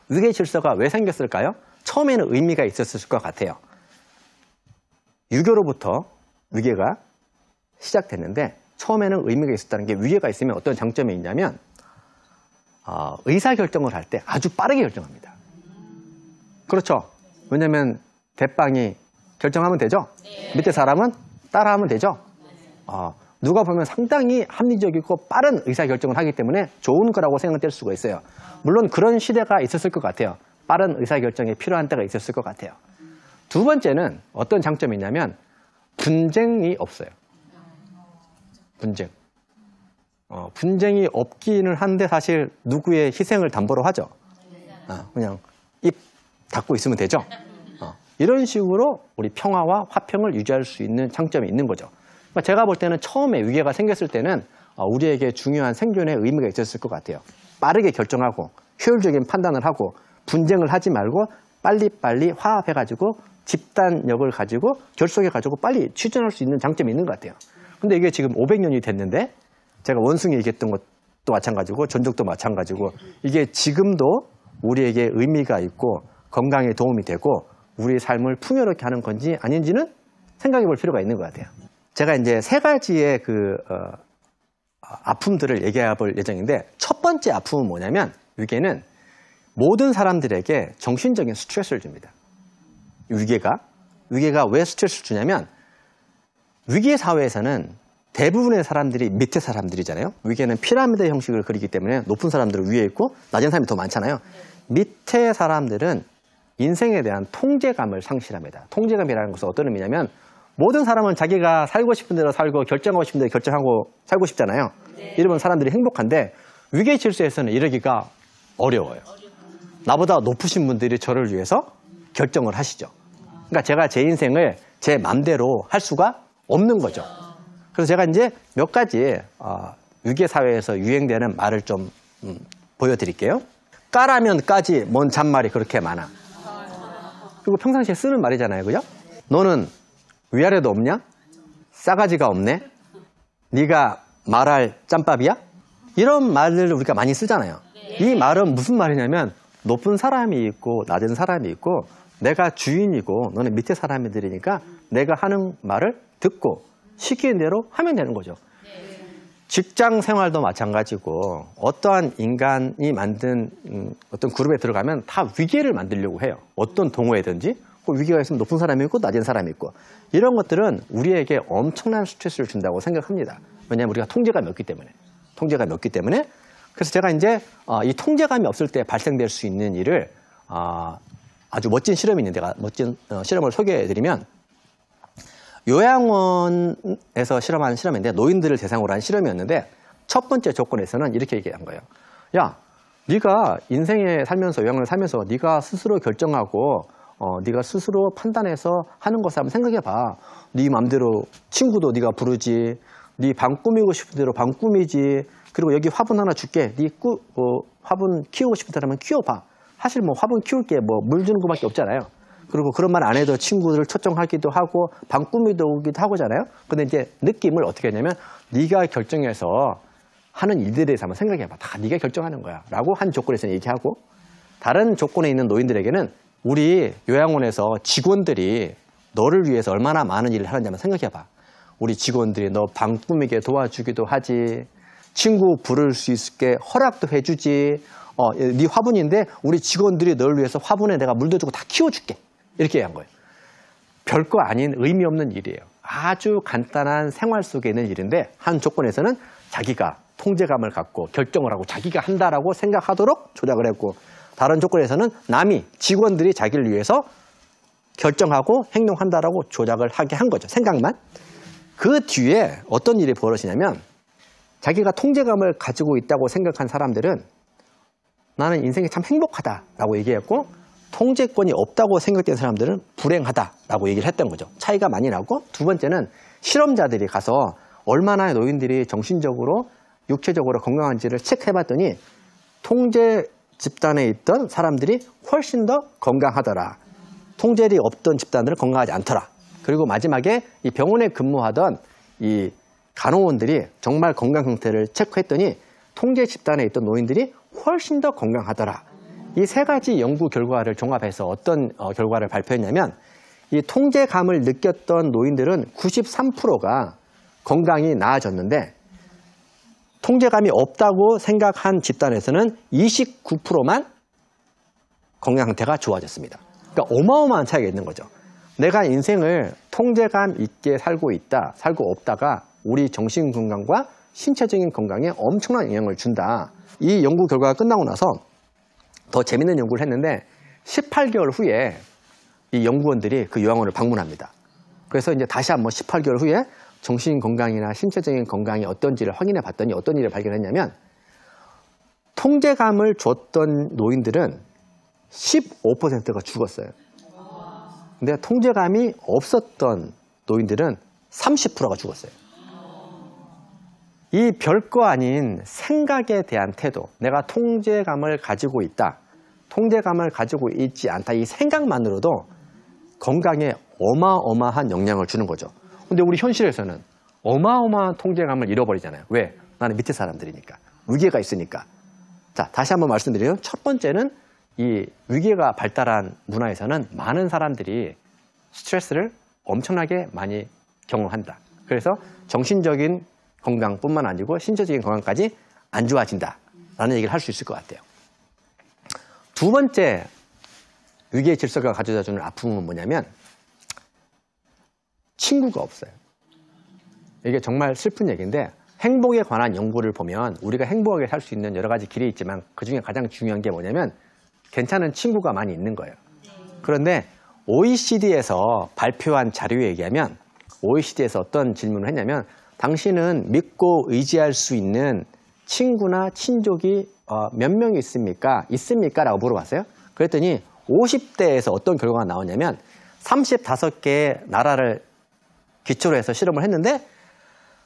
위계 질서가 왜 생겼을까요? 처음에는 의미가 있었을 것 같아요. 유교로부터 위계가 시작됐는데 처음에는 의미가 있었다는 게 위계가 있으면 어떤 장점이 있냐면 의사결정을 할 때 아주 빠르게 결정합니다. 그렇죠. 왜냐하면 대빵이 결정하면 되죠. 밑에 사람은 따라하면 되죠. 누가 보면 상당히 합리적이고 빠른 의사결정을 하기 때문에 좋은 거라고 생각될 수가 있어요. 물론 그런 시대가 있었을 것 같아요. 빠른 의사결정이 필요한 때가 있었을 것 같아요. 두 번째는 어떤 장점이 있냐면 분쟁이 없어요. 분쟁. 분쟁이 없기는 한데 사실 누구의 희생을 담보로 하죠. 그냥 입 닫고 있으면 되죠. 이런 식으로 우리 평화와 화평을 유지할 수 있는 장점이 있는 거죠. 그러니까 제가 볼 때는 처음에 위계가 생겼을 때는 우리에게 중요한 생존의 의미가 있었을 것 같아요. 빠르게 결정하고 효율적인 판단을 하고 분쟁을 하지 말고 빨리빨리 화합해가지고 집단력을 가지고 결속해가지고 빨리 추진할 수 있는 장점이 있는 것 같아요. 근데 이게 지금 500년이 됐는데 제가 원숭이 얘기했던 것도 마찬가지고 전적도 마찬가지고 이게 지금도 우리에게 의미가 있고 건강에 도움이 되고 우리 삶을 풍요롭게 하는 건지 아닌지는 생각해 볼 필요가 있는 것 같아요. 제가 이제 세 가지의 아픔들을 얘기해 볼 예정인데 첫 번째 아픔은 뭐냐면 위계는 모든 사람들에게 정신적인 스트레스를 줍니다. 위계가 왜 스트레스를 주냐면 위계 사회에서는 대부분의 사람들이 밑에 사람들이잖아요. 위계는 피라미드 형식을 그리기 때문에 높은 사람들은 위에 있고 낮은 사람이 더 많잖아요. 밑에 사람들은 인생에 대한 통제감을 상실합니다. 통제감이라는 것은 어떤 의미냐면 모든 사람은 자기가 살고 싶은 대로 살고 결정하고 싶은 대로 결정하고 살고 싶잖아요. 이러면 사람들이 행복한데 위계 질서에서는 이러기가 어려워요. 나보다 높으신 분들이 저를 위해서 결정을 하시죠. 그러니까 제가 제 인생을 제 맘대로 할 수가 없는 거죠. 그래서 제가 이제 몇 가지 위계 사회에서 유행되는 말을 좀 보여드릴게요. 까라면 까지 뭔 잔말이 그렇게 많아. 그리고 평상시에 쓰는 말이잖아요. 그죠? 너는 위아래도 없냐? 싸가지가 없네? 네가 말할 짬밥이야? 이런 말을 우리가 많이 쓰잖아요. 이 말은 무슨 말이냐면 높은 사람이 있고 낮은 사람이 있고 내가 주인이고 너는 밑에 사람들이니까 내가 하는 말을 듣고 시키는 대로 하면 되는 거죠. 직장 생활도 마찬가지고 어떠한 인간이 만든 어떤 그룹에 들어가면 다 위계를 만들려고 해요. 어떤 동호회든지 위계가 있으면 높은 사람이 있고 낮은 사람이 있고 이런 것들은 우리에게 엄청난 스트레스를 준다고 생각합니다. 왜냐하면 우리가 통제감이 없기 때문에 그래서 제가 이제 이 통제감이 없을 때 발생될 수 있는 일을 아주 멋진 실험이 있는데 멋진 실험을 소개해드리면 요양원에서 실험한 실험인데 노인들을 대상으로 한 실험이었는데 첫 번째 조건에서는 이렇게 얘기한 거예요. 야, 네가 인생에 살면서 요양원을 살면서 네가 스스로 결정하고 네가 스스로 판단해서 하는 것을 한번 생각해봐. 네 맘대로 친구도 네가 부르지. 네 방 꾸미고 싶은 대로 방 꾸미지. 그리고 여기 화분 하나 줄게. 네 화분 키우고 싶은 사람은 키워봐. 사실 뭐 화분 키울 게 뭐 물 주는 것밖에 없잖아요. 그리고 그런 말 안 해도 친구들을 초청하기도 하고 방 꾸미도 오기도 하고잖아요. 근데 이제 느낌을 어떻게 하냐면 네가 결정해서 하는 일들에 대해서 한번 생각해봐. 다 네가 결정하는 거야. 라고 한 조건에서 얘기하고 다른 조건에 있는 노인들에게는 우리 요양원에서 직원들이 너를 위해서 얼마나 많은 일을 하는지 한번 생각해봐. 우리 직원들이 너 방 꾸미게 도와주기도 하지. 친구 부를 수 있게 허락도 해주지. 네 화분인데 우리 직원들이 너를 위해서 화분에 내가 물도 주고 다 키워줄게. 이렇게 얘기한 거예요. 별거 아닌 의미 없는 일이에요. 아주 간단한 생활 속에 있는 일인데 한 조건에서는 자기가 통제감을 갖고 결정을 하고 자기가 한다라고 생각하도록 조작을 했고 다른 조건에서는 남이 직원들이 자기를 위해서 결정하고 행동한다라고 조작을 하게 한 거죠. 생각만. 그 뒤에 어떤 일이 벌어지냐면 자기가 통제감을 가지고 있다고 생각한 사람들은 나는 인생이 참 행복하다라고 얘기했고 통제권이 없다고 생각된 사람들은 불행하다라고 얘기를 했던 거죠. 차이가 많이 나고 두 번째는 실험자들이 가서 얼마나 노인들이 정신적으로 육체적으로 건강한지를 체크해봤더니 통제 집단에 있던 사람들이 훨씬 더 건강하더라. 통제력이 없던 집단들은 건강하지 않더라. 그리고 마지막에 이 병원에 근무하던 이 간호원들이 정말 건강 상태를 체크했더니 통제 집단에 있던 노인들이 훨씬 더 건강하더라. 이 세 가지 연구 결과를 종합해서 어떤 결과를 발표했냐면 이 통제감을 느꼈던 노인들은 93%가 건강이 나아졌는데 통제감이 없다고 생각한 집단에서는 29%만 건강 상태가 좋아졌습니다. 그러니까 어마어마한 차이가 있는 거죠. 내가 인생을 통제감 있게 살고 있다, 살고 없다가 우리 정신 건강과 신체적인 건강에 엄청난 영향을 준다. 이 연구 결과가 끝나고 나서 더 재밌는 연구를 했는데 18개월 후에 이 연구원들이 그 요양원을 방문합니다. 그래서 이제 다시 한번 18개월 후에 정신 건강이나 신체적인 건강이 어떤지를 확인해 봤더니 어떤 일을 발견했냐면 통제감을 줬던 노인들은 15%가 죽었어요. 근데 통제감이 없었던 노인들은 30%가 죽었어요. 이 별거 아닌 생각에 대한 태도, 내가 통제감을 가지고 있다, 통제감을 가지고 있지 않다, 이 생각만으로도 건강에 어마어마한 영향을 주는 거죠. 근데 우리 현실에서는 어마어마한 통제감을 잃어버리잖아요. 왜? 나는 밑에 사람들이니까. 위계가 있으니까. 자, 다시 한번 말씀드리면 첫 번째는 이 위계가 발달한 문화에서는 많은 사람들이 스트레스를 엄청나게 많이 경험한다. 그래서 정신적인 건강뿐만 아니고 신체적인 건강까지 안 좋아진다라는 얘기를 할 수 있을 것 같아요. 두 번째 위계 질서가 가져다주는 아픔은 뭐냐면 친구가 없어요. 이게 정말 슬픈 얘기인데 행복에 관한 연구를 보면 우리가 행복하게 살 수 있는 여러 가지 길이 있지만 그중에 가장 중요한 게 뭐냐면 괜찮은 친구가 많이 있는 거예요. 그런데 OECD에서 발표한 자료에 의하면 OECD에서 어떤 질문을 했냐면 당신은 믿고 의지할 수 있는 친구나 친족이 몇 명이 있습니까? 있습니까? 라고 물어봤어요. 그랬더니 50대에서 어떤 결과가 나오냐면 35개의 나라를 기초로 해서 실험을 했는데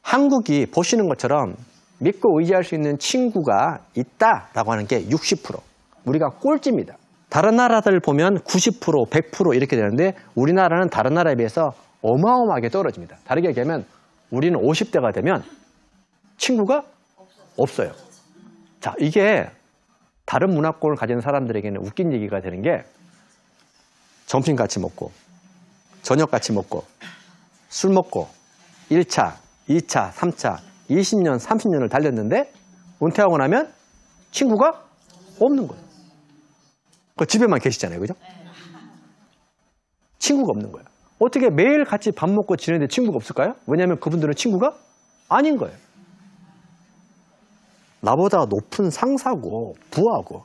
한국이 보시는 것처럼 믿고 의지할 수 있는 친구가 있다라고 하는 게 60%. 우리가 꼴찌입니다. 다른 나라들 보면 90%, 100% 이렇게 되는데 우리나라는 다른 나라에 비해서 어마어마하게 떨어집니다. 다르게 얘기하면 우리는 50대가 되면 친구가 없어요. 자, 이게 다른 문화권을 가진 사람들에게는 웃긴 얘기가 되는 게 점심 같이 먹고 저녁 같이 먹고 술 먹고 1차, 2차, 3차, 20년, 30년을 달렸는데 은퇴하고 나면 친구가 없는 거예요. 그 집에만 계시잖아요. 그죠? 친구가 없는 거예요. 어떻게 매일 같이 밥 먹고 지내는데 친구가 없을까요? 왜냐하면 그분들은 친구가 아닌 거예요. 나보다 높은 상사고 부하고.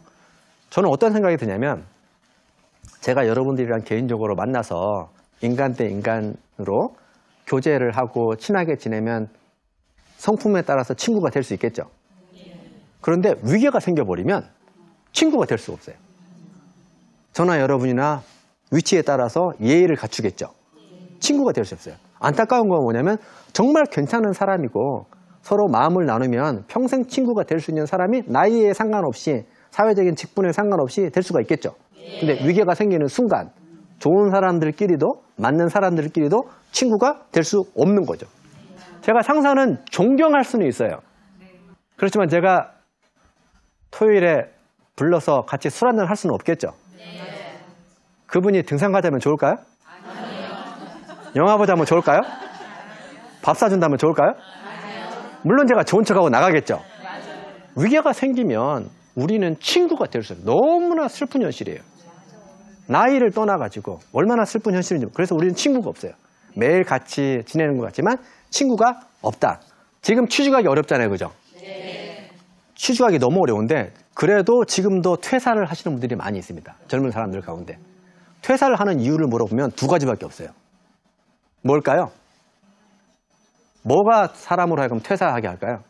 저는 어떤 생각이 드냐면 제가 여러분들이랑 개인적으로 만나서 인간 대 인간으로 교제를 하고 친하게 지내면 성품에 따라서 친구가 될 수 있겠죠. 그런데 위계가 생겨버리면 친구가 될 수가 없어요. 저나 여러분이나 위치에 따라서 예의를 갖추겠죠. 친구가 될 수 없어요. 안타까운 건 뭐냐면 정말 괜찮은 사람이고 서로 마음을 나누면 평생 친구가 될 수 있는 사람이 나이에 상관없이 사회적인 직분에 상관없이 될 수가 있겠죠. 근데 위계가 생기는 순간 좋은 사람들끼리도 맞는 사람들끼리도 친구가 될 수 없는 거죠. 제가 상사는 존경할 수는 있어요. 그렇지만 제가 토요일에 불러서 같이 술 한잔 할 수는 없겠죠. 그분이 등산 가자면 좋을까요? 영화 보자면 좋을까요? 밥 사준다면 좋을까요? 물론 제가 좋은 척하고 나가겠죠. 위계가 생기면 우리는 친구가 될 수 없어요. 너무나 슬픈 현실이에요. 나이를 떠나가지고 얼마나 슬픈 현실인지. 그래서 우리는 친구가 없어요. 매일 같이 지내는 것 같지만 친구가 없다. 지금 취직하기 어렵잖아요. 그죠? 취직하기 너무 어려운데 그래도 지금도 퇴사를 하시는 분들이 많이 있습니다. 젊은 사람들 가운데. 퇴사를 하는 이유를 물어보면 두 가지밖에 없어요. 뭘까요? 뭐가 사람으로 하여금 퇴사하게 할까요?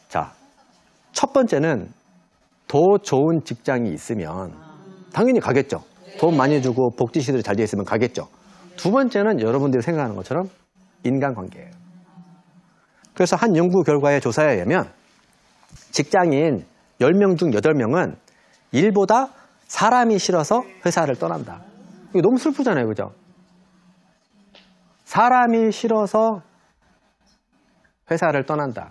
자, 첫 번째는 더 좋은 직장이 있으면 당연히 가겠죠. 돈 많이 주고 복지 시설이 잘 되어 있으면 가겠죠. 두 번째는 여러분들이 생각하는 것처럼 인간관계예요. 그래서 한 연구 결과의 조사에 의하면 직장인 10명 중 8명은 일보다 사람이 싫어서 회사를 떠난다. 이거 너무 슬프잖아요. 그죠? 사람이 싫어서 회사를 떠난다.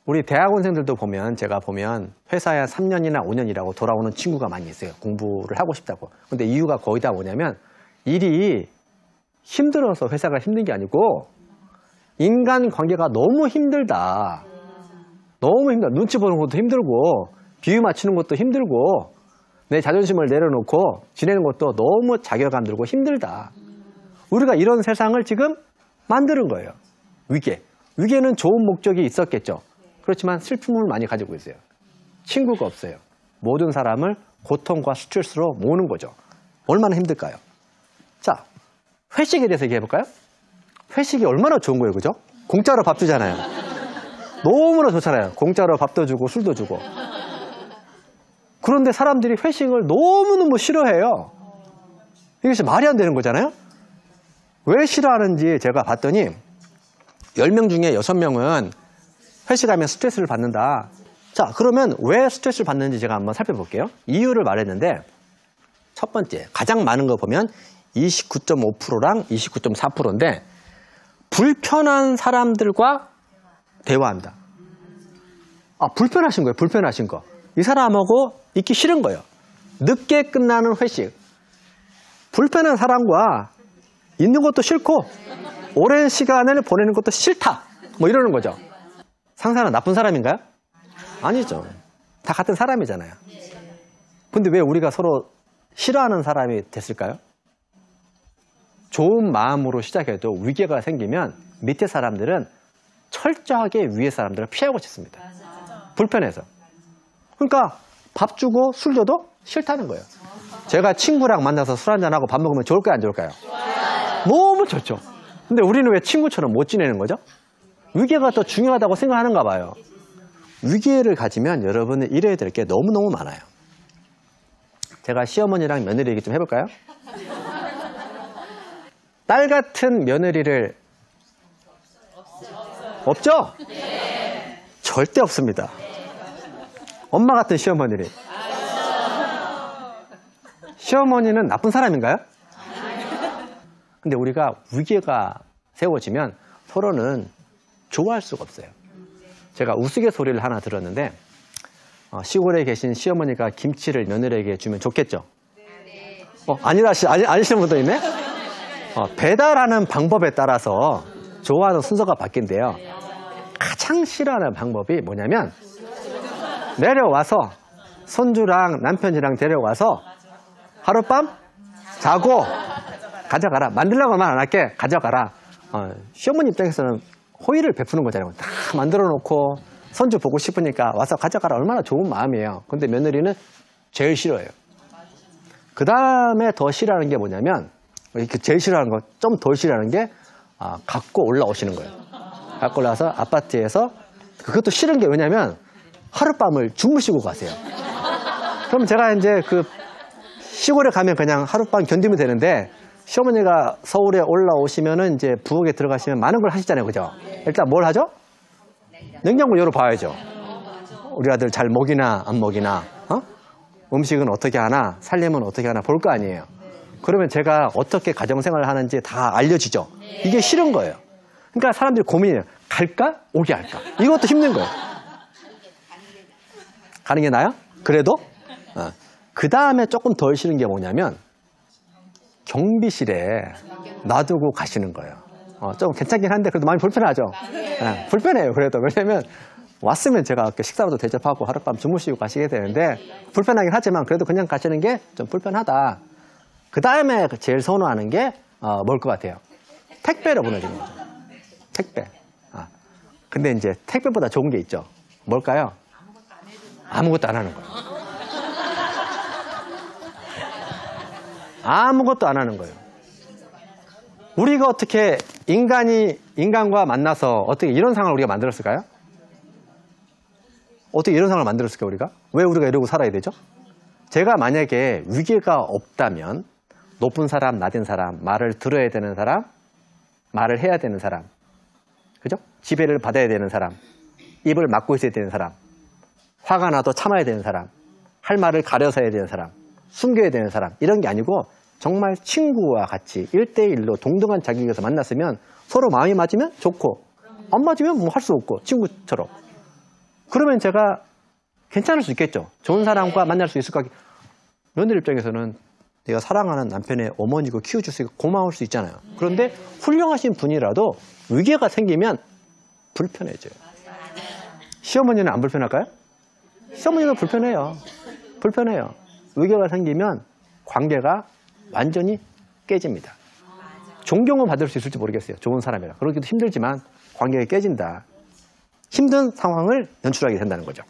우리 대학원생들도 보면 제가 보면 회사에 한 3년이나 5년이라고 돌아오는 친구가 많이 있어요. 공부를 하고 싶다고. 근데 이유가 거의 다 뭐냐면 일이 힘들어서 회사가 힘든 게 아니고 인간관계가 너무 힘들다. 너무 힘들다. 눈치 보는 것도 힘들고 비유 맞추는 것도 힘들고 내 자존심을 내려놓고 지내는 것도 너무 자괴감 들고 힘들다. 우리가 이런 세상을 지금 만드는 거예요. 위계. 위계는 좋은 목적이 있었겠죠. 그렇지만 슬픔을 많이 가지고 있어요. 친구가 없어요. 모든 사람을 고통과 스트레스로 모으는 거죠. 얼마나 힘들까요? 자, 회식에 대해서 얘기해볼까요? 회식이 얼마나 좋은 거예요, 그죠? 공짜로 밥 주잖아요. 너무나 좋잖아요. 공짜로 밥도 주고 술도 주고. 그런데 사람들이 회식을 너무너무 싫어해요. 이것이 말이 안 되는 거잖아요. 왜 싫어하는지 제가 봤더니 10명 중에 6명은 회식하면 스트레스를 받는다. 자, 그러면 왜 스트레스를 받는지 제가 한번 살펴볼게요. 이유를 말했는데 첫 번째, 가장 많은 거 보면 29.5%랑 29.4%인데 불편한 사람들과 대화한다. 아, 불편하신 거예요. 불편하신 거. 이 사람하고 있기 싫은 거예요. 늦게 끝나는 회식. 불편한 사람과 있는 것도 싫고 오랜 시간을 보내는 것도 싫다. 뭐 이러는 거죠. 상사는 나쁜 사람인가요? 아니죠. 다 같은 사람이잖아요. 근데 왜 우리가 서로 싫어하는 사람이 됐을까요? 좋은 마음으로 시작해도 위계가 생기면 밑에 사람들은 철저하게 위에 사람들을 피하고 싶습니다. 불편해서. 그러니까 밥 주고 술 줘도 싫다는 거예요. 제가 친구랑 만나서 술 한잔하고 밥 먹으면 좋을까요, 안 좋을까요? 너무 좋죠. 근데 우리는 왜 친구처럼 못 지내는 거죠? 위계가 더 중요하다고 생각하는가 봐요. 위계를 가지면 여러분은 이래야 될 게 너무너무 많아요. 제가 시어머니랑 며느리 얘기 좀 해볼까요? 딸 같은 며느리를 없죠? 절대 없습니다. 엄마 같은 시어머니를. 시어머니는 나쁜 사람인가요? 근데 우리가 위계가 세워지면 서로는 좋아할 수가 없어요. 제가 우스갯소리를 하나 들었는데 시골에 계신 시어머니가 김치를 며느리에게 주면 좋겠죠? 아니시는 분도 있네? 배달하는 방법에 따라서 좋아하는 순서가 바뀐대요. 가장 싫어하는 방법이 뭐냐면 내려와서 손주랑 남편이랑 데려와서 하룻밤 자고 가져가라. 만들라고 말 안 할게. 가져가라. 시어머니 입장에서는 호의를 베푸는 거잖아요. 다 만들어 놓고 손주 보고 싶으니까 와서 가져가라. 얼마나 좋은 마음이에요. 근데 며느리는 제일 싫어해요. 그 다음에 더 싫어하는 게 뭐냐면 제일 싫어하는 거, 좀 덜 싫어하는 게 갖고 올라오시는 거예요. 갖고 올라와서 아파트에서 그것도 싫은 게 왜냐면 하룻밤을 주무시고 가세요. 그럼 제가 이제 그 시골에 가면 그냥 하룻밤 견디면 되는데 시어머니가 서울에 올라오시면은 이제 부엌에 들어가시면 많은 걸 하시잖아요. 그죠? 일단 뭘 하죠? 냉장고 열어봐야죠. 우리 아들 잘 먹이나 안 먹이나, 음식은 어떻게 하나, 살림은 어떻게 하나 볼 거 아니에요. 그러면 제가 어떻게 가정생활을 하는지 다 알려지죠. 이게 싫은 거예요. 그러니까 사람들이 고민이에요. 갈까? 오게 할까? 이것도 힘든 거예요. 가는 게 나아요? 그래도? 그 다음에 조금 덜 싫은 게 뭐냐면 경비실에 놔두고 가시는 거예요. 좀 괜찮긴 한데 그래도 많이 불편하죠. 불편해요. 그래도. 왜냐면 왔으면 제가 식사로도 대접하고 하룻밤 주무시고 가시게 되는데 불편하긴 하지만 그래도 그냥 가시는 게 좀 불편하다. 그 다음에 제일 선호하는 게 뭘 것 같아요? 택배로 보내주는 거죠. 택배. 근데 이제 택배보다 좋은 게 있죠. 뭘까요? 아무것도 안 하는 거예요. 아무것도 안 하는 거예요. 우리가 어떻게 인간과 만나서 어떻게 이런 상황을 우리가 만들었을까요? 어떻게 이런 상황을 만들었을까요, 우리가? 왜 우리가 이러고 살아야 되죠? 제가 만약에 위계가 없다면 높은 사람, 낮은 사람, 말을 들어야 되는 사람, 말을 해야 되는 사람, 그죠? 지배를 받아야 되는 사람, 입을 막고 있어야 되는 사람, 화가 나도 참아야 되는 사람, 할 말을 가려서 해야 되는 사람, 숨겨야 되는 사람, 이런 게 아니고 정말 친구와 같이 1대1로 동등한 자격에서 만났으면 서로 마음이 맞으면 좋고 안 맞으면 뭐 할 수 없고 친구처럼. 그러면 제가 괜찮을 수 있겠죠. 좋은 사람과 만날 수 있을 것 같아요. 며느리 입장에서는 내가 사랑하는 남편의 어머니고 키워줄 수 있고 고마울 수 있잖아요. 그런데 훌륭하신 분이라도 위계가 생기면 불편해져요. 시어머니는 안 불편할까요? 시어머니는 불편해요. 불편해요. 위계가 생기면 관계가 완전히 깨집니다. 존경은 받을 수 있을지 모르겠어요. 좋은 사람이라. 그러기도 힘들지만 관계가 깨진다. 힘든 상황을 연출하게 된다는 거죠.